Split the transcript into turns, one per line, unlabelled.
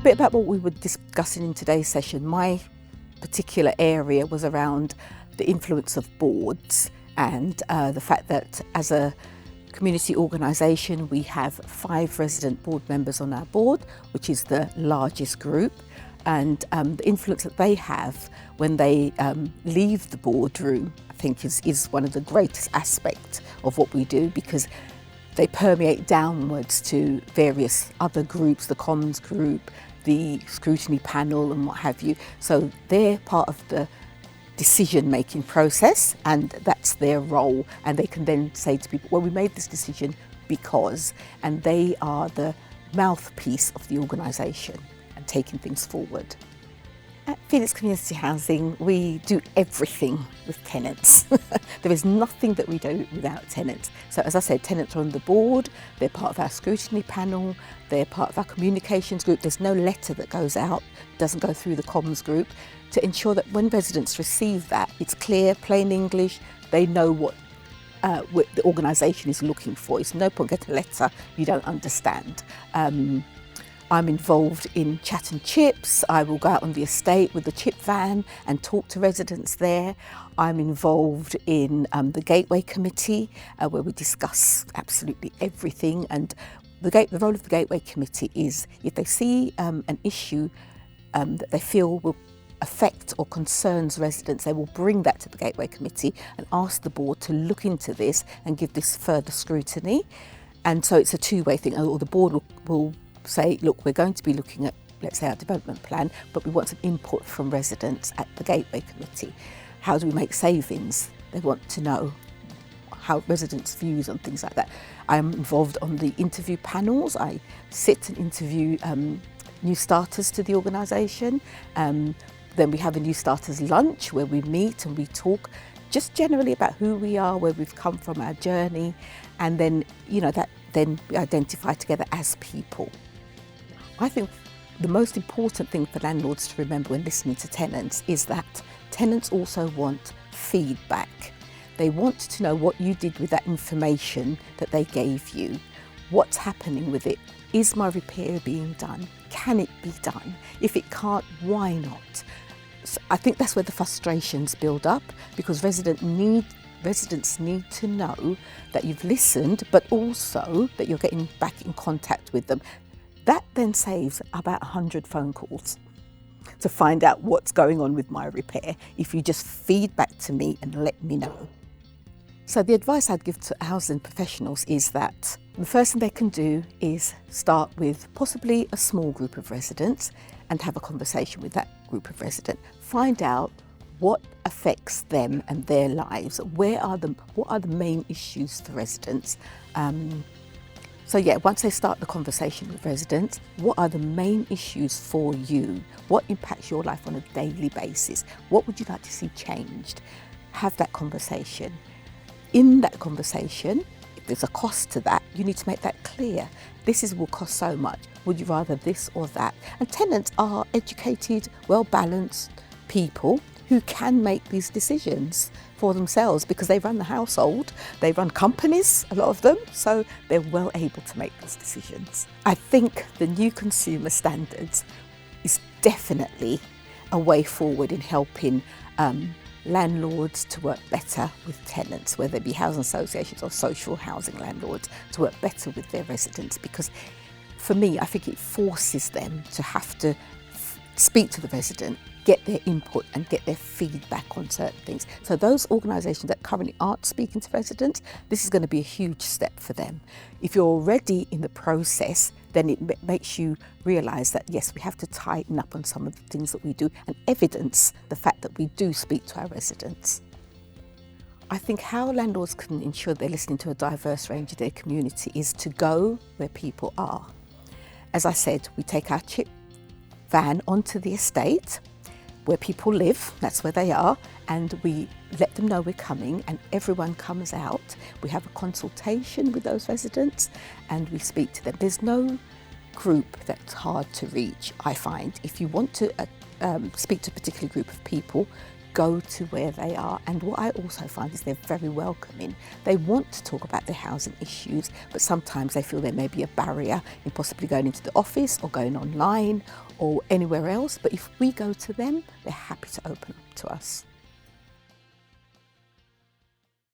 bit about what we were discussing in today's session. My particular area was around the influence of boards and the fact that as a community organisation we have 5 resident board members on our board, which is the largest group, and the influence that they have when they leave the boardroom, I think is one of the greatest aspects of what we do, because they permeate downwards to various other groups, the comms group, the scrutiny panel and what have you. So they're part of the decision-making process, and that's their role, and they can then say to people, well, we made this decision because, and they are the mouthpiece of the organisation and taking things forward. At Phoenix Community Housing, we do everything with tenants. There is nothing that we do without tenants. So as I said, tenants are on the board, they're part of our scrutiny panel, they're part of our communications group. There's no letter that goes out, doesn't go through the comms group, to ensure that when residents receive that, it's clear, plain English, they know what the organisation is looking for. It's no point getting a letter you don't understand. I'm involved in chat and chips. I will go out on the estate with the chip van and talk to residents there. I'm involved in the Gateway Committee where we discuss absolutely everything, and the role of the Gateway Committee is if they see an issue that they feel will affect or concerns residents, they will bring that to the Gateway Committee and ask the board to look into this and give this further scrutiny. And so it's a two-way thing, or the board will say, look, we're going to be looking at, let's say, our development plan, but we want some input from residents at the Gateway Committee. How do we make savings? They want to know how residents' views on things like that. I'm involved on the interview panels. I sit and interview new starters to the organisation. Then we have a new starters lunch where we meet and we talk just generally about who we are, where we've come from, our journey, and then, then we identify together as people. I think the most important thing for landlords to remember when listening to tenants is that tenants also want feedback. They want to know what you did with that information that they gave you. What's happening with it? Is my repair being done? Can it be done? If it can't, why not? So I think that's where the frustrations build up, because residents need to know that you've listened, but also that you're getting back in contact with them. That then saves about 100 phone calls to find out what's going on with my repair if you just feed back to me and let me know. So the advice I'd give to housing professionals is that the first thing they can do is start with possibly a small group of residents and have a conversation with that group of residents. Find out what affects them and their lives. What are the main issues for residents? Once they start the conversation with residents, what are the main issues for you? What impacts your life on a daily basis? What would you like to see changed? Have that conversation. In that conversation, if there's a cost to that, you need to make that clear. This will cost so much. Would you rather this or that? And tenants are educated, well-balanced people who can make these decisions for themselves because they run the household, they run companies, a lot of them, so they're well able to make those decisions. I think the new consumer standards is definitely a way forward in helping landlords to work better with tenants, whether it be housing associations or social housing landlords, to work better with their residents, because for me, I think it forces them to have to speak to the resident, get their input and get their feedback on certain things. So those organisations that currently aren't speaking to residents, this is going to be a huge step for them. If you're already in the process, then it makes you realise that yes, we have to tighten up on some of the things that we do and evidence the fact that we do speak to our residents. I think how landlords can ensure they're listening to a diverse range of their community is to go where people are. As I said, we take our chip van onto the estate where people live, that's where they are, and we let them know we're coming and everyone comes out. We have a consultation with those residents and we speak to them. There's no group that's hard to reach, I find. If you want to speak to a particular group of people, go to where they are. And what I also find is they're very welcoming. They want to talk about their housing issues, but sometimes they feel there may be a barrier in possibly going into the office or going online or anywhere else. But if we go to them, they're happy to open up to us.